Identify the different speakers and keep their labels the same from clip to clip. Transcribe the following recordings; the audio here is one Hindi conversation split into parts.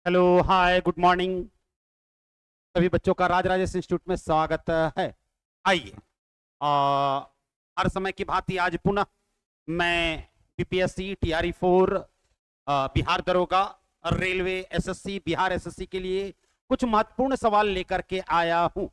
Speaker 1: हेलो, हाय, गुड मॉर्निंग। सभी बच्चों का राजराजेश्वरी इंस्टीट्यूट में स्वागत है। आइए, आ, हर समय की भांति आज पुनः मैं बीपीएससी TRE 4 बिहार दरोगा रेलवे एसएससी बिहार एसएससी के लिए कुछ महत्वपूर्ण सवाल लेकर के आया हूं,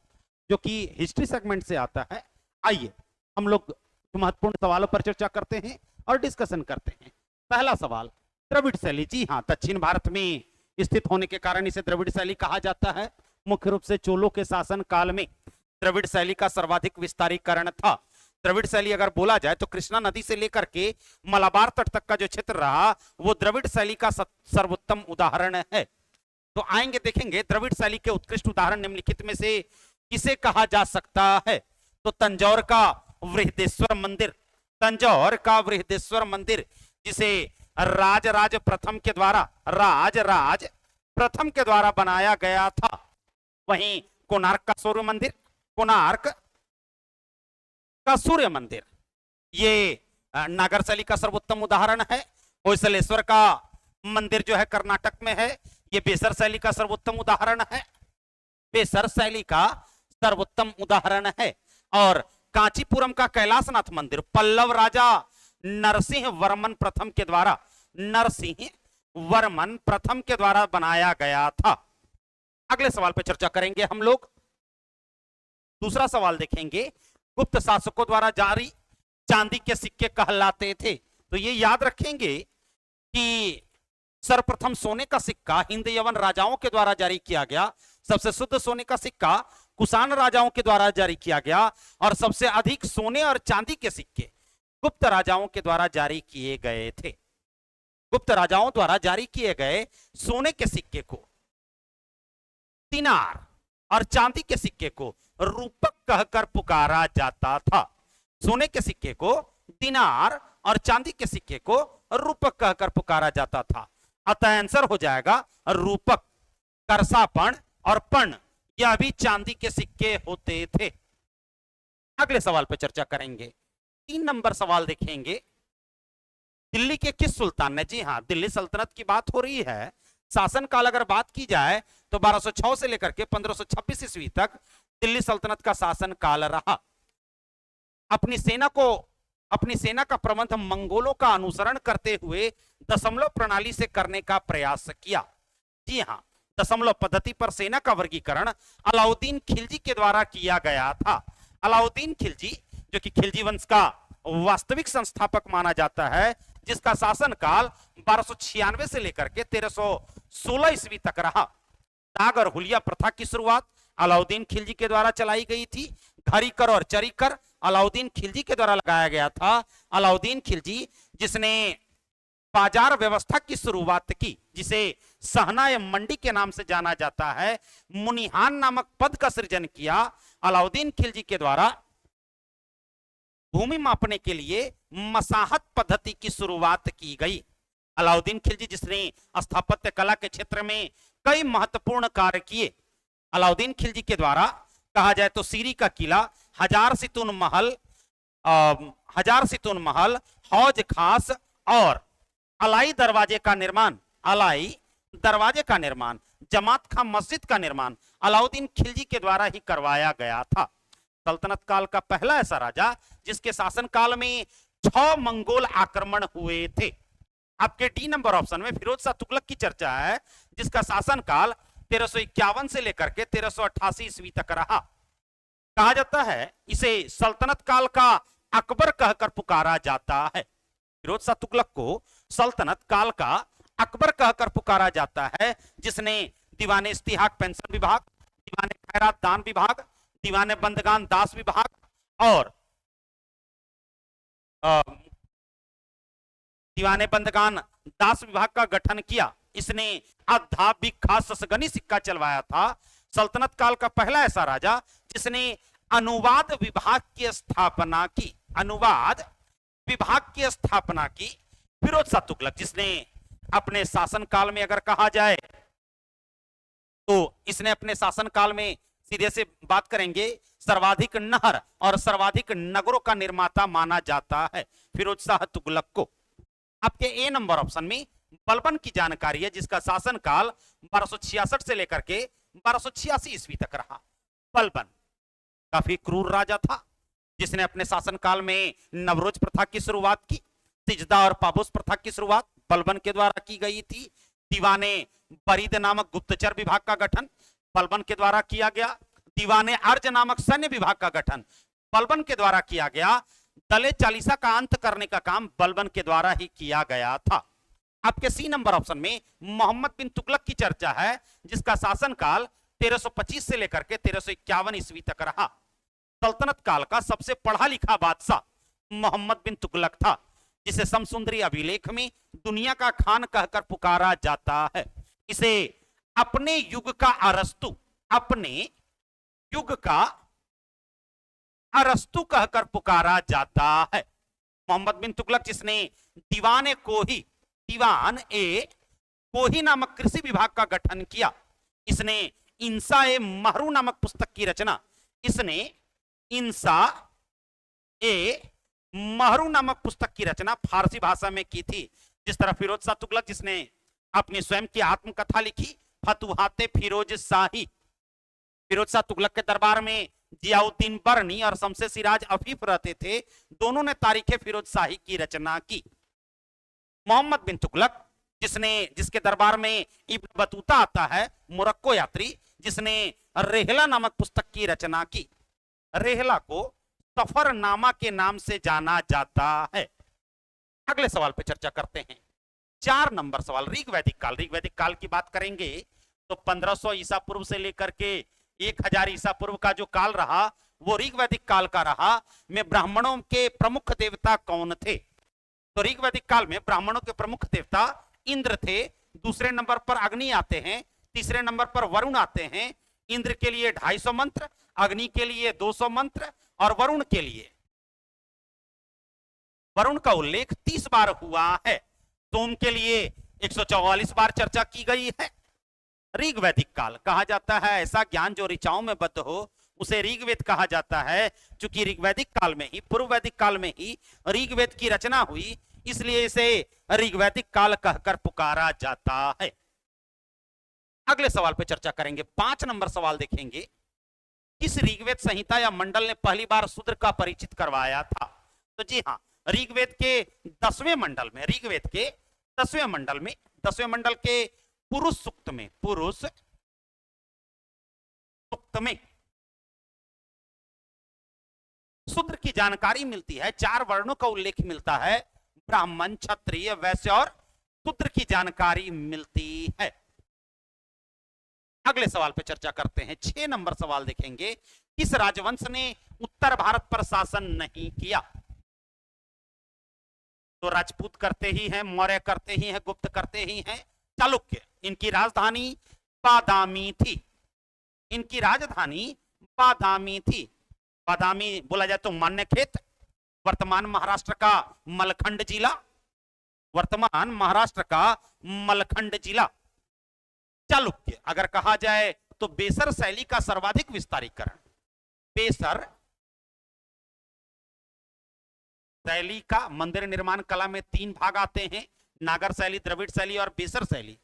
Speaker 1: जो कि हिस्ट्री सेगमेंट से आता है। आइए हम लोग महत्वपूर्ण सवालों पर चर्चा करते हैं और डिस्कशन करते हैं। पहला सवाल, द्रविड़ शैली। जी हाँ, दक्षिण भारत में स्थित होने के कारण इसे द्रविड़ शैली कहा जाता है। मुख्य रूप से चोलों के शासन काल में द्रविड़ शैली का सर्वाधिक विस्तारीकरण था। द्रविड़ शैली अगर बोला जाए तो कृष्णा नदी से लेकर के मलाबार तट तक का जो क्षेत्र रहा वो द्रविड़ शैली का सर्वोत्तम उदाहरण है। तो आएंगे, देखेंगे द्रविड़ शैली के उत्कृष्ट उदाहरण निम्नलिखित में से किसे कहा जा सकता है। तो तंजौर का बृहदेश्वर मंदिर, तंजौर का बृहदेश्वर मंदिर जिसे राज प्रथम के द्वारा बनाया गया था। वहीं कोणार्क का सूर्य मंदिर, कोणार्क का सूर्य मंदिर ये नागर शैली का सर्वोत्तम उदाहरण है। होयसलेश्वर का मंदिर जो है कर्नाटक में है, ये बेसर शैली का सर्वोत्तम उदाहरण है। बेसर शैली का सर्वोत्तम उदाहरण है। और कांचीपुरम का कैलाशनाथ मंदिर पल्लव राजा नरसिंह वर्मन प्रथम के द्वारा बनाया गया था। अगले सवाल पर चर्चा करेंगे हम लोग। दूसरा सवाल देखेंगे, गुप्त शासकों द्वारा जारी चांदी के सिक्के कहलाते थे। तो ये याद रखेंगे कि सर्वप्रथम सोने का सिक्का हिंद यवन राजाओं के द्वारा जारी किया गया। सबसे शुद्ध सोने का सिक्का कुषाण राजाओं के द्वारा जारी किया गया और सबसे अधिक सोने और चांदी के सिक्के गुप्त राजाओं के द्वारा जारी किए गए थे। गुप्त राजाओं द्वारा जारी किए गए सोने के सिक्के को दिनार और चांदी के सिक्के को रूपक कहकर पुकारा जाता था। सोने के सिक्के को दिनार और चांदी के सिक्के को रूपक कहकर पुकारा जाता था। अतः आंसर हो जाएगा रूपक। करसापण और पण यह भी चांदी के सिक्के होते थे। अगले सवाल पर चर्चा करेंगे। 3 नंबर सवाल देखेंगे, दिल्ली के किस सुल्तान ने, जी हां, दिल्ली सल्तनत की बात हो रही है। शासनकाल अगर बात की जाए तो 1206 से लेकर के 1526 ईस्वी तक दिल्ली सल्तनत का शासनकाल रहा। अपनी सेना का प्रबंध मंगोलों का अनुसरण करते हुए दशमलव प्रणाली से करने का प्रयास किया। जी हां, दशमलव पद्धति पर सेना का वर्गीकरण अलाउद्दीन खिलजी के द्वारा किया गया था। अलाउद्दीन खिलजी, जो कि खिलजी वंश का वास्तविक संस्थापक माना जाता है, जिसका शासनकाल 1296 से लेकर के 1316 ईस्वी तक रहा। दाग और हुलिया प्रथा की शुरुआत अलाउद्दीन खिलजी के द्वारा चलाई गई थी। घड़ी कर और चरी कर अलाउद्दीन खिलजी के द्वारा लगाया गया था। अलाउद्दीन खिलजी जिसने बाजार व्यवस्था की शुरुआत की, जिसे सहना मंडी के नाम से जाना जाता है, मुनिहान नामक पद का सृजन किया। अलाउद्दीन खिलजी के द्वारा भूमि मापने के लिए मसाहत पद्धति की शुरुआत की गई। अलाउद्दीन खिलजी जिसने स्थापत्य कला के क्षेत्र में कई महत्वपूर्ण कार्य किए। अलाउद्दीन खिलजी के द्वारा कहा जाए तो सीरी का किला, हजार सितून महल, हौज खास और अलाई दरवाजे का निर्माण, जमात खां मस्जिद का निर्माण अलाउद्दीन खिलजी के द्वारा ही करवाया गया था। सल्तनत काल का पहला ऐसा राजा जिसके शासनकाल में 6 मंगोल आक्रमण हुए थे। आपके डी नंबर ऑप्शन में फिरोज शाह तुगलक की चर्चा है, जिसका शासनकाल 1351 से लेकर के 1388 ईस्वी तक रहा। कहा जाता है इसे सल्तनत काल का अकबर कहकर पुकारा जाता है। फिरोज शाह तुगलक को सल्तनत काल का अकबर कहकर पुकारा जाता है, जिसने दीवाने इस्तिहाक पेंशन विभाग, दीवाने खैरात दान विभाग, दीवाने बंदगान दास विभाग और दीवाने बंदगान दास विभाग का गठन किया। इसने आध्यात्मिक खास ससगनी सिक्का चलवाया था। सल्तनत काल का पहला ऐसा राजा जिसने अनुवाद विभाग की स्थापना की। अनुवाद विभाग की स्थापना की फिरोज शाह तुगलक, जिसने अपने शासनकाल में, अगर कहा जाए तो इसने अपने शासनकाल में, सीधे से बात करेंगे, सर्वाधिक नहर और सर्वाधिक नगरों का निर्माता माना जाता है फिरोज शाह तुगलक को। आपके ए नंबर ऑप्शन में बलबन की जानकारी है, जिसका शासनकाल 1266 से लेकर के 1286 ईस्वी तक रहा। बलबन काफी क्रूर राजा था, जिसने अपने शासनकाल में नवरोज प्रथा की शुरुआत की। तिजदा और पाबोस प्रथा की शुरुआत बलबन के द्वारा की गई थी। दीवाने बरीद नामक गुप्तचर विभाग का गठन बलबन के द्वारा किया गया। दीवाने अर्ज नामक सैन्य विभाग का गठन बलबन के द्वारा किया गया। दले चालीसा का अंत करने का काम बलबन के द्वारा ही किया गया था। आपके सी नंबर ऑप्शन में मोहम्मद बिन तुगलक की चर्चा है, जिसका शासनकाल 1325 से लेकर के 1351 ईस्वी तक रहा। सल्तनत काल का सबसे पढ़ा लिखा बादशाह मोहम्मद बिन तुगलक था, जिसे समसुंदरी अभिलेख में दुनिया का खान कहकर पुकारा जाता है। इसे अपने युग का अरस्तु, अपने युग का अरस्तु कहकर पुकारा जाता है। मोहम्मद बिन तुगलक, जिसने दीवान ए कोही नामक कृषि विभाग का गठन किया। इसने इंसा ए महरू नामक पुस्तक की रचना महरू नामक पुस्तक की रचना फारसी भाषा में की थी। जिस तरह फिरोज शाह तुगलक, जिसने अपनी स्वयं की आत्मकथा लिखी फतुहाते फिरोज शाही। फिरोज शाह तुगलक के दरबार में जियाउद्दीन बरनी और शमसे सिराज अफीफ रहते थे। दोनों ने तारीखे फिरोज शाही की रचना की। मोहम्मद बिन तुगलक, जिसके दरबार में इब्न बतूता आता है, मोरक्को यात्री, जिसने रेहला नामक पुस्तक की रचना की। रेहला को सफरनामा के नाम से जाना जाता है। अगले सवाल पे चर्चा करते हैं। 4 नंबर सवाल, ऋग वैदिक काल। ऋग वैदिक काल की बात करेंगे तो 1500 ईसा पूर्व से लेकर के 1000 ईसा पूर्व का जो काल रहा वो ऋग वैदिक काल का रहा। में ब्राह्मणों के प्रमुख देवता कौन थे? तो ऋग वैदिक काल में ब्राह्मणों के प्रमुख देवता इंद्र थे। दूसरे नंबर पर अग्नि आते हैं। तीसरे नंबर पर वरुण आते हैं। इंद्र के लिए 250 मंत्र, अग्नि के लिए 200 मंत्र और वरुण का उल्लेख 30 बार हुआ है। सोम के लिए 144 बार चर्चा की गई है। ऋग वैदिक काल कहा जाता है ऐसा ज्ञान जो ऋचाओं में बद्ध हो, उसे ऋग्वेद कहा जाता है। चूंकि ऋग्वैदिक काल में ही, पूर्व वैदिक काल में ही ऋग्वेद की रचना हुई, इसलिए इसे ऋग्वैदिक काल कहकर पुकारा जाता है। अगले सवाल पे चर्चा करेंगे। 5 नंबर सवाल देखेंगे। किस ऋग्वेद संहिता या मंडल ने पहली बार शूद्र का परिचित करवाया था? तो जी हाँ, ऋग्वेद के 10वें मंडल में, ऋग्वेद के 10वें मंडल के पुरुष सूक्त में शूद्र की जानकारी मिलती है। 4 वर्णों का उल्लेख मिलता है। ब्राह्मण, क्षत्रिय, वैश्य और शूद्र की जानकारी मिलती है। अगले सवाल पे चर्चा करते हैं। 6 नंबर सवाल देखेंगे। किस राजवंश ने उत्तर भारत पर शासन नहीं किया? तो राजपूत करते ही हैं, मौर्य करते ही हैं, गुप्त करते ही हैं, चालुक्य। इनकी राजधानी बादामी थी। बादामी बोला जाए तो मान्यखेत, वर्तमान महाराष्ट्र का मलखंड जिला। चालुक्य अगर कहा जाए तो बेसर शैली का सर्वाधिक विस्तारीकरण, बेसर शैली का मंदिर निर्माण कला में 3 भाग आते हैं, नागर शैली, द्रविड़ शैली और बेसर शैली।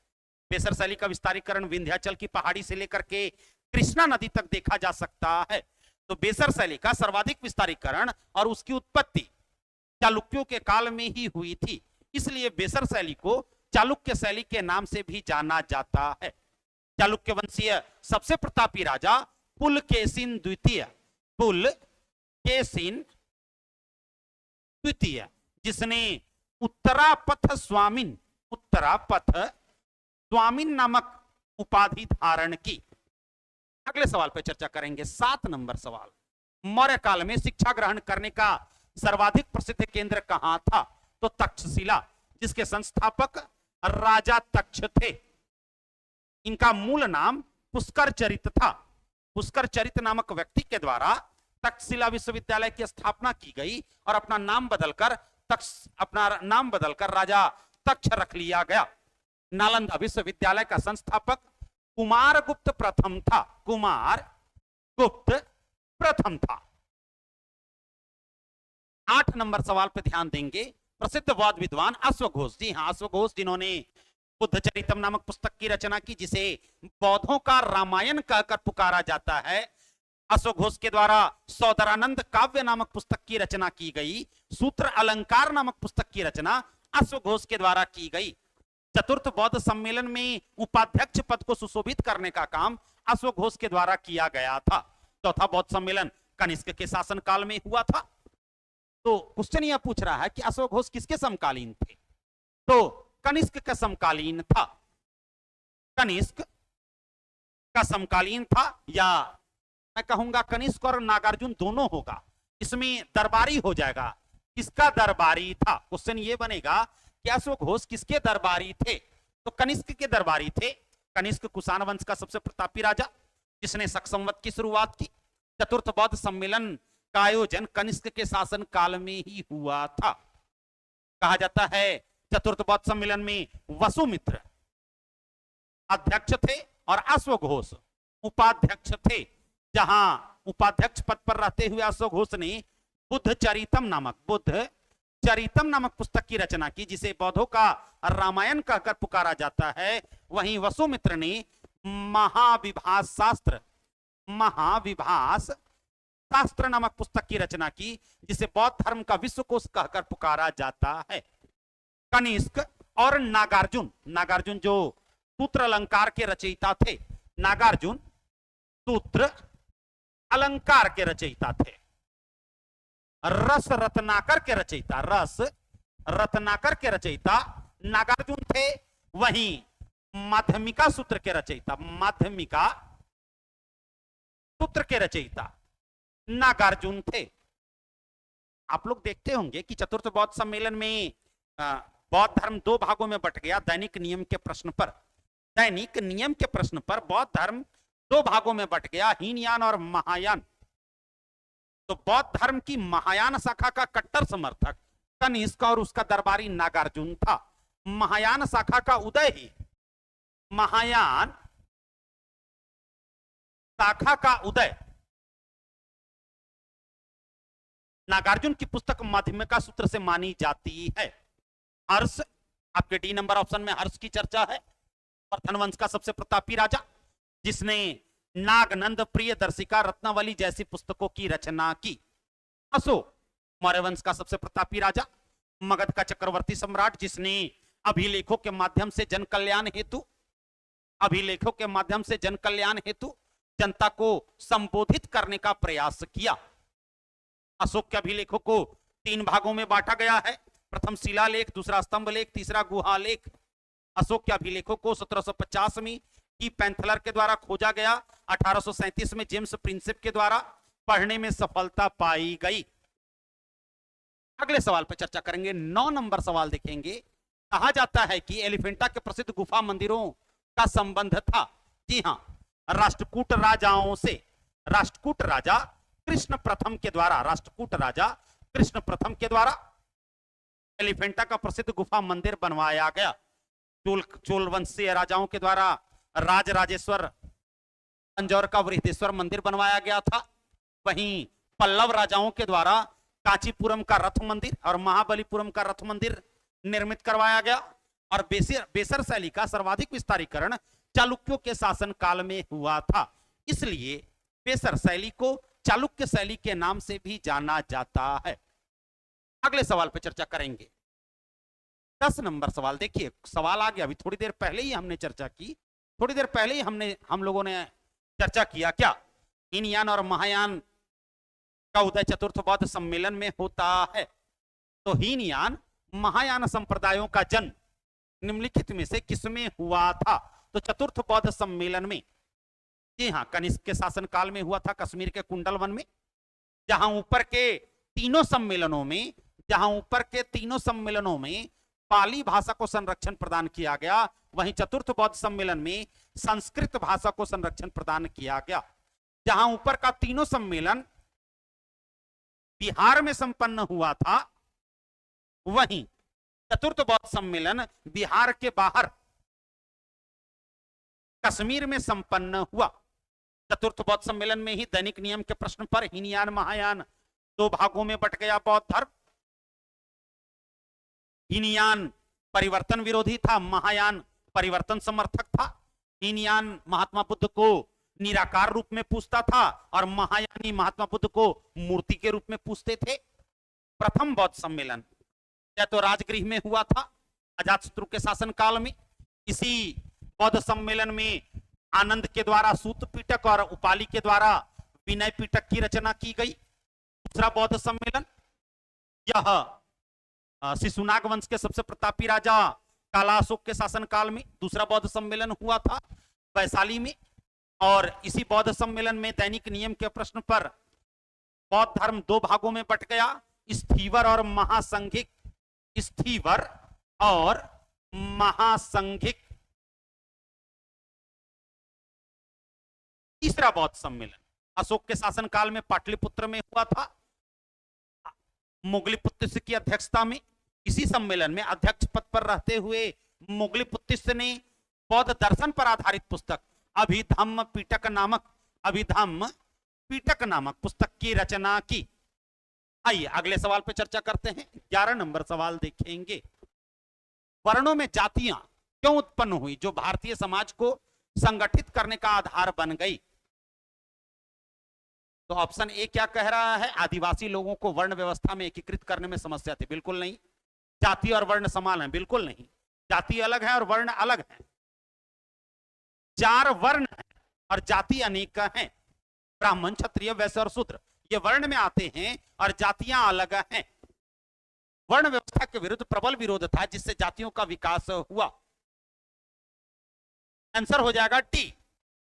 Speaker 1: बेसर शैली का विस्तारीकरण विंध्याचल की पहाड़ी से लेकर के कृष्णा नदी तक देखा जा सकता है। तो बेसर शैली का सर्वाधिक विस्तारीकरण और उसकी उत्पत्ति चालुक्यों के काल में ही हुई थी, इसलिए बेसर शैली को चालुक्य शैली के नाम से भी जाना जाता है। चालुक्य वंशीय सबसे प्रतापी राजा पुलकेशिन द्वितीय, जिसने उत्तरापथ स्वामिन नामक उपाधि धारण की। अगले सवाल पर चर्चा करेंगे। 7 नंबर सवाल, मौर्य काल में शिक्षा ग्रहण करने का सर्वाधिक प्रसिद्ध केंद्र कहां था? तो तक्षशिला, जिसके संस्थापक राजा तक्ष थे। इनका मूल नाम पुष्कर चरित था। पुष्कर चरित नामक व्यक्ति के द्वारा तक्षशिला विश्वविद्यालय की स्थापना की गई और अपना नाम बदलकर राजा तक्ष रख लिया गया। नालंदा विश्वविद्यालय का संस्थापक कुमारगुप्त प्रथम था। 8 नंबर सवाल पे ध्यान देंगे। प्रसिद्ध बौद्ध विद्वान अश्वघोष, जी हाँ, अश्वघोष, जिन्होंने बुद्ध चरितम नामक पुस्तक की रचना की, जिसे बौद्धों का रामायण कहकर पुकारा जाता है। अशोक घोष के द्वारा सौदरानंद काव्य नामक पुस्तक की रचना की गई। सूत्र अलंकार नामक पुस्तक की रचना अशोक घोष के द्वारा की गई। चतुर्थ बौद्ध सम्मेलन में उपाध्यक्ष पद को सुशोभित करने का काम अशोक घोष के द्वारा किया गया था। चौथा बौद्ध सम्मेलन कनिष्क के शासनकाल में हुआ था। तो क्वेश्चन यह पूछ रहा है कि अशोक घोष किसके समकालीन थे? तो कनिष्क का समकालीन था। कनिष्क का समकालीन था, या मैं कहूंगा कनिष्क और नागार्जुन दोनों होगा, इसमें दरबारी हो जाएगा। किसका दरबारी था? क्वेश्चन ये बनेगा कि अशोक घोष किसके दरबारी थे? तो कनिष्क के दरबारी थे। कनिष्क कुषाण वंश का सबसे प्रतापी राजा, जिसने शक संवत की शुरुआत की। चतुर्थ बौद्ध सम्मेलन का आयोजन कनिष्क के शासन काल में ही हुआ था। कहा जाता है चतुर्थ बौद्ध सम्मेलन में वसुमित्र अध्यक्ष थे और अशोक घोष उपाध्यक्ष थे। जहां उपाध्यक्ष पद पर रहते हुए अशोक घोष ने बुद्ध चरितम नामक पुस्तक की रचना की, जिसे बौद्धों का रामायण कहकर पुकारा जाता है। वहीं वसुमित्र ने महाविभास शास्त्र नामक पुस्तक की रचना की, जिसे बौद्ध धर्म का विश्वकोश कहकर पुकारा जाता है। कनिष्क और नागार्जुन जो सूत्र अलंकार के रचयिता थे। नागार्जुन सूत्र अलंकार के रचयिता थे। रस रत्नाकर के रचयिता नागार्जुन थे। वहीं माध्यमिका सूत्र के रचयिता नागार्जुन थे। आप लोग देखते होंगे कि चतुर्थ बौद्ध सम्मेलन में बौद्ध धर्म दो भागों में बट गया। दैनिक नियम के प्रश्न पर बौद्ध धर्म दो भागों में बट गया, हीनयान और महायान। तो बौद्ध धर्म की महायान शाखा का कट्टर समर्थक कनिष्क और उसका दरबारी नागार्जुन था। महायान शाखा का उदय ही नागार्जुन की पुस्तक माध्यमिका सूत्र से मानी जाती है। हर्ष, आपके डी नंबर ऑप्शन में हर्ष की चर्चा है। वर्धन वंश का सबसे प्रतापी राजा, जिसने नागनंद, प्रियदर्शिका, रत्नावली जैसी पुस्तकों की रचना की। अशोक, मौर्य वंश का सबसे प्रतापी राजा, मगध का चक्रवर्ती सम्राट, जिसने अभिलेखों के माध्यम से जन कल्याण हेतु जनता को संबोधित करने का प्रयास किया। अशोक के अभिलेखों को 3 भागों में बांटा गया है। प्रथम शिलालेख, दूसरा स्तंभलेख, तीसरा गुहालेख। अशोक के अभिलेखों को 1750 में की पैंथलर के द्वारा खोजा गया। 1837 में जेम्स प्रिंसेप के द्वारा पढ़ने में सफलता पाई गई। अगले सवाल पर चर्चा करेंगे। 9 नंबर सवाल देखेंगे। कहा जाता है कि एलिफेंटा के प्रसिद्ध गुफा मंदिरों का संबंध था। जी हां, राष्ट्रकूट राजा कृष्ण प्रथम के द्वारा एलिफेंटा का प्रसिद्ध गुफा मंदिर बनवाया गया। चोल वंशीय राजाओं के द्वारा राजराजेश्वर तंजौर का वृहदेश्वर मंदिर बनवाया गया था। वहीं पल्लव राजाओं के द्वारा कांचीपुरम का रथ मंदिर और महाबलीपुरम का रथ मंदिर निर्मित करवाया गया। और बेसर शैली का सर्वाधिक विस्तारीकरण चालुक्यों के शासन काल में हुआ था। इसलिए बेसर शैली को चालुक्य शैली के नाम से भी जाना जाता है। अगले सवाल पर चर्चा करेंगे। 10 नंबर सवाल देखिए। सवाल आ गया, अभी थोड़ी देर पहले ही हमने चर्चा की। हम लोगों ने चर्चा किया क्या? हीनयान और महायान का उदय चतुर्थ बौद्ध सम्मेलन में होता है। तो हीनयान महायान संप्रदायों का जन्म निम्नलिखित में से किसमें हुआ था? तो चतुर्थ बौद्ध सम्मेलन में। जी हां, कनिष्क के शासन काल में हुआ था, कश्मीर के कुंडल वन में। जहां ऊपर के तीनों सम्मेलनों में पाली भाषा को संरक्षण प्रदान किया गया, वहीं चतुर्थ बौद्ध सम्मेलन में संस्कृत भाषा को संरक्षण प्रदान किया गया। जहां ऊपर का तीनों सम्मेलन बिहार में संपन्न हुआ था, वहीं चतुर्थ बौद्ध सम्मेलन बिहार के बाहर कश्मीर में संपन्न हुआ। चतुर्थ बौद्ध सम्मेलन में ही दैनिक नियम के प्रश्न पर हीनयान महायान 2 भागों में बट गया बौद्ध धर्म। हीनयान परिवर्तन विरोधी था, महायान परिवर्तन समर्थक था। हीनयान महात्मा बुद्ध को निराकार रूप में पूजता था और महायानी महात्मा बुद्ध को मूर्ति के रूप में पूजते थे। प्रथम बौद्ध सम्मेलन या तो राजगृह में हुआ था अजातशत्रु के शासनकाल में। इसी बौद्ध सम्मेलन में आनंद के द्वारा सूत पीटक और उपाली के द्वारा विनय पीटक की रचना की गई। दूसरा बौद्ध सम्मेलन यह शिशुनाग वंश के सबसे प्रतापी राजा कालाअशोक के शासनकाल में दूसरा बौद्ध सम्मेलन हुआ था वैशाली में। और इसी बौद्ध सम्मेलन में दैनिक नियम के प्रश्न पर बौद्ध धर्म दो भागों में बट गया, स्थीवर और महासंघिक। स्थीवर और महासंघिक। तीसरा बौद्ध सम्मेलन अशोक के शासनकाल में पाटलिपुत्र में हुआ था मोगलीपुत्तिस की अध्यक्षता में। इसी सम्मेलन में अध्यक्ष पद पर रहते हुए मोगलीपुत्तिस ने बौद्ध दर्शन पर आधारित पुस्तक अभिधम्म पीटक नामक पुस्तक की रचना की। आइए अगले सवाल पे चर्चा करते हैं। 11 नंबर सवाल देखेंगे। वर्णों में जातियां क्यों उत्पन्न हुई जो भारतीय समाज को संगठित करने का आधार बन गई? तो ऑप्शन ए क्या कह रहा है? आदिवासी लोगों को वर्ण व्यवस्था में एकीकृत करने में समस्या थी। बिल्कुल नहीं। जाति और वर्ण समान है? बिल्कुल नहीं। जाति अलग है और वर्ण अलग है। 4 वर्ण है और जाति अनेक हैं। ब्राह्मण, क्षत्रिय, वैश्य और शूद्र ये वर्ण में आते हैं और जातियां अलग हैं। वर्ण व्यवस्था के विरुद्ध प्रबल विरोध था जिससे जातियों का विकास हुआ। आंसर हो जाएगा टी।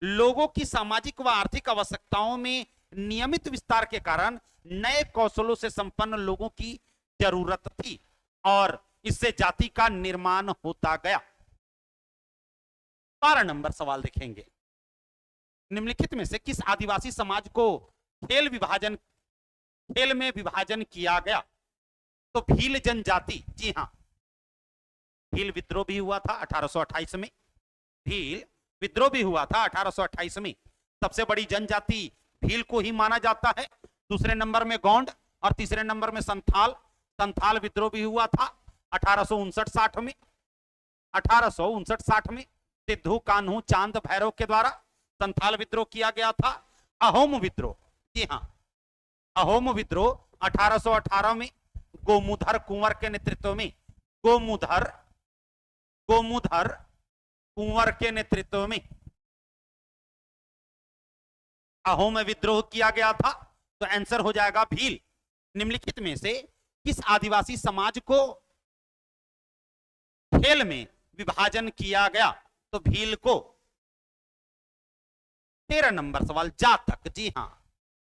Speaker 1: लोगों की सामाजिक व आर्थिक आवश्यकताओं में नियमित विस्तार के कारण नए कौशलों से संपन्न लोगों की जरूरत थी और इससे जाति का निर्माण होता गया। 12 नंबर सवाल देखेंगे। निम्नलिखित में से किस आदिवासी समाज को खेल में विभाजन किया गया? तो भील जनजाति। जी हां, भील विद्रोह भी हुआ था 1828 में। भील विद्रोह भी हुआ था 1828 में। सबसे बड़ी जनजाति भील को ही माना जाता है। दूसरे नंबर में गोंड और तीसरे नंबर में संथाल। संथाल विद्रोह भी हुआ था 1859-60 में। 1859-60 में सिद्धू कान्हू चांद भैरव के द्वारा संथाल विद्रोह किया गया था। अहोम विद्रोह, जी हां, अहोम विद्रोह 1818 में गोमुधर कुंवर के नेतृत्व में गोमुधर कुंवर के नेतृत्व में अहोम विद्रोह किया गया था। तो आंसर हो जाएगा भील। निम्नलिखित में से किस आदिवासी समाज को खेल में विभाजन किया गया? तो भील को। 13 नंबर सवाल जातक। जी हां,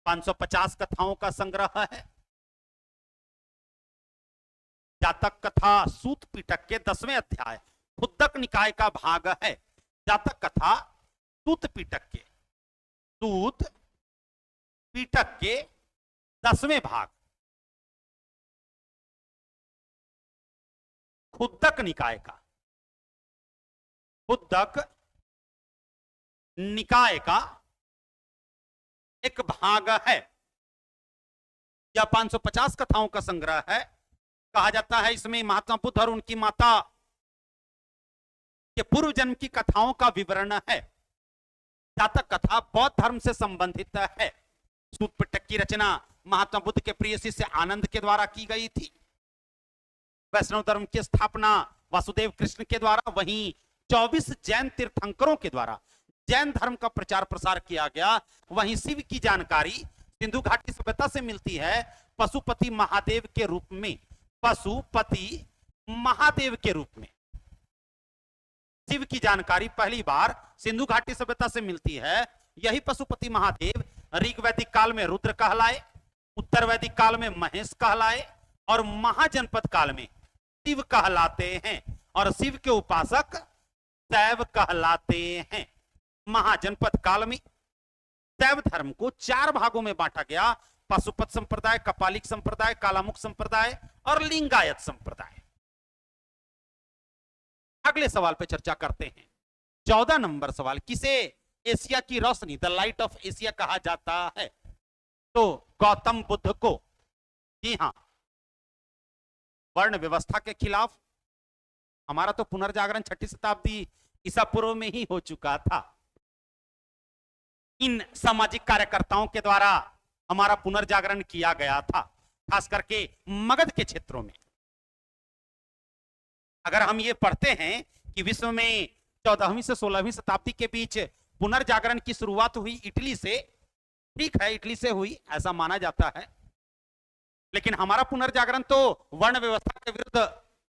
Speaker 1: 550 कथाओं का संग्रह है। जातक कथा सूत पीटक के 10वें अध्याय खुद्दक निकाय का भाग है। जातक कथा सूत पीटक के 10वें भाग खुद्दक निकाय का एक भाग है। यह 550 कथाओं का संग्रह है। कहा जाता है इसमें महात्मा बुद्ध और उनकी माता के पूर्व जन्म की कथाओं का विवरण है। जातक कथा बौद्ध धर्म से संबंधित है। सूत पिटक की रचना महात्मा बुद्ध के प्रिय शिष्य आनंद के द्वारा की गई थी। वैष्णव धर्म की स्थापना वासुदेव कृष्ण के द्वारा, वहीं 24 जैन तीर्थंकरों के द्वारा जैन धर्म का प्रचार प्रसार किया गया। वहीं शिव की जानकारी सिंधु घाटी सभ्यता से मिलती है पशुपति महादेव के रूप में। पशुपति महादेव के रूप में शिव की जानकारी पहली बार सिंधु घाटी सभ्यता से मिलती है। यही पशुपति महादेव ऋग वैदिक काल में रुद्र कहलाए, उत्तर वैदिक काल में महेश कहलाए और महाजनपद काल में शिव कहलाते हैं और शिव के उपासक शैव कहलाते हैं। महाजनपद काल में शैव धर्म को 4 भागों में बांटा गया। पशुपत संप्रदाय, कपालिक संप्रदाय, कालामुख संप्रदाय और लिंगायत संप्रदाय। अगले सवाल पे चर्चा करते हैं। 14 नंबर सवाल, किसे एशिया की रोशनी द लाइट ऑफ एशिया कहा जाता है? तो गौतम बुद्ध को। जी हां, वर्ण व्यवस्था के खिलाफ हमारा तो पुनर्जागरण 6ठी शताब्दी ईसा पूर्व में ही हो चुका था। इन सामाजिक कार्यकर्ताओं के द्वारा हमारा पुनर्जागरण किया गया था, खास करके मगध के क्षेत्रों में। अगर हम ये पढ़ते हैं कि विश्व में 14वीं से 16वीं शताब्दी के बीच पुनर्जागरण की शुरुआत हुई इटली से, ठीक है, इटली से हुई ऐसा माना जाता है, लेकिन हमारा पुनर्जागरण तो वर्ण व्यवस्था के विरुद्ध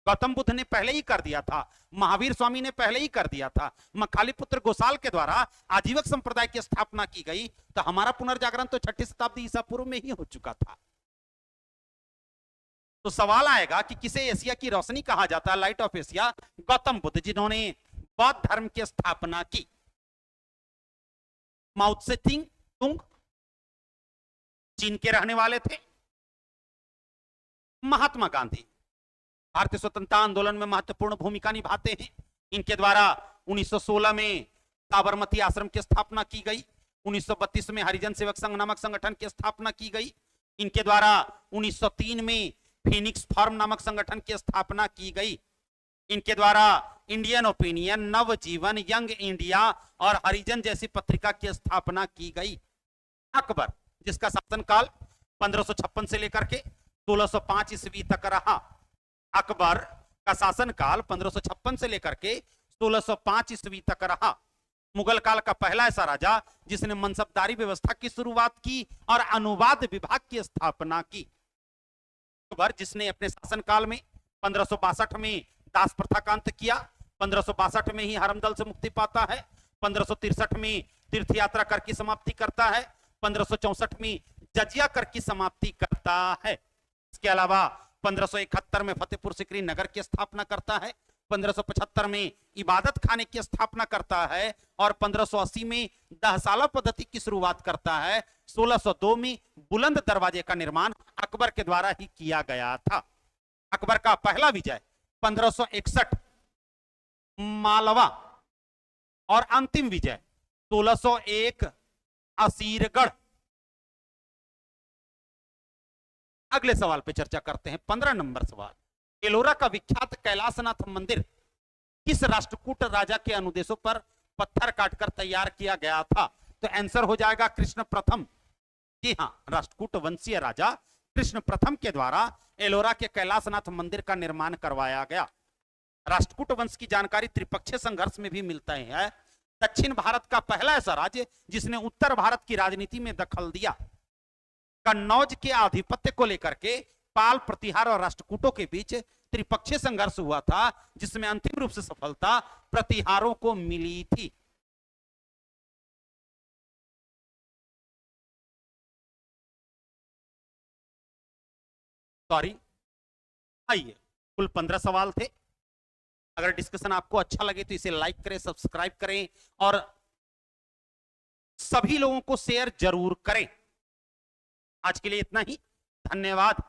Speaker 1: गौतम बुद्ध ने पहले ही कर दिया था, महावीर स्वामी ने पहले ही कर दिया था, मखालीपुत्र गोसाल के द्वारा आजीवक संप्रदाय की स्थापना की गई। तो हमारा पुनर्जागरण तो 6ठी शताब्दी ईसा पूर्व में ही हो चुका था। तो सवाल आएगा कि किसे एशिया की रोशनी कहा जाता है, light of Asia? Gautam Buddha, जिन्होंने बौद्ध धर्म की स्थापना की। माओ त्से तुंग चीन के रहने वाले थे। महात्मा गांधी भारतीय स्वतंत्रता आंदोलन में महत्वपूर्ण भूमिका निभाते हैं। इनके द्वारा 1916 में साबरमती आश्रम की स्थापना की गई। 1932 में हरिजन सेवक संघ नामक संगठन की स्थापना की गई। इनके द्वारा 1903 में फिनिक्स फॉर्म नामक संगठन की स्थापना की गई। इनके द्वारा इंडियन ओपिनियन, नवजीवन, यंग इंडिया और हरिजन जैसी पत्रिका की स्थापना की गई। अकबर, जिसका शासनकाल 1556 से लेकर के 1605 ईस्वी तक रहा। अकबर का शासनकाल 1556 से लेकर के 1605 ईस्वी तक रहा। मुगल काल का पहला ऐसा राजा जिसने मनसबदारी व्यवस्था की शुरुआत की और अनुवाद विभाग की स्थापना की। अकबर, जिसने अपने शासनकाल में 1562 में दास प्रथा का अंत किया, 1562 में ही हरमदल से मुक्ति पाता है, 1563 में तीर्थ यात्रा कर की समाप्ति करता है, 1564 में जजिया कर की समाप्ति करता है। इसके अलावा 1571 में फतेहपुर सिकरी नगर की स्थापना करता है, 1575 में इबादत खाने की स्थापना करता है और 1580 में दहसाला पद्धति की शुरुआत करता है। 1602 में बुलंद दरवाजे का निर्माण अकबर के द्वारा ही किया गया था। अकबर का पहला विजय 1561 मालवा और अंतिम विजय 1601 असीरगढ़। अगले सवाल पे चर्चा करते हैं, 15 नंबर सवाल। एलोरा का विख्यात कैलाशनाथ मंदिर किस राष्ट्रकूट राजा के अनुदेशों पर पत्थर काटकर तैयार किया गया था? तो आंसर हो जाएगा कृष्ण प्रथम। जी हां, राष्ट्रकूट वंशीय राजा कृष्ण प्रथम के द्वारा एलोरा के कैलाशनाथ मंदिर का निर्माण करवाया गया। राष्ट्रकूट वंश की जानकारी त्रिपक्षीय संघर्ष में भी मिलता है। दक्षिण भारत का पहला ऐसा राज्य जिसने उत्तर भारत की राजनीति में दखल दिया। कन्नौज के आधिपत्य को लेकर के पाल, प्रतिहार और राष्ट्रकूटों के बीच त्रिपक्षीय संघर्ष हुआ था, जिसमें अंतिम रूप से सफलता प्रतिहारों को मिली थी। सॉरी, आइए, कुल 15 सवाल थे। अगर डिस्कशन आपको अच्छा लगे तो इसे लाइक करें, सब्सक्राइब करें और सभी लोगों को शेयर जरूर करें। आज के लिए इतना ही, धन्यवाद।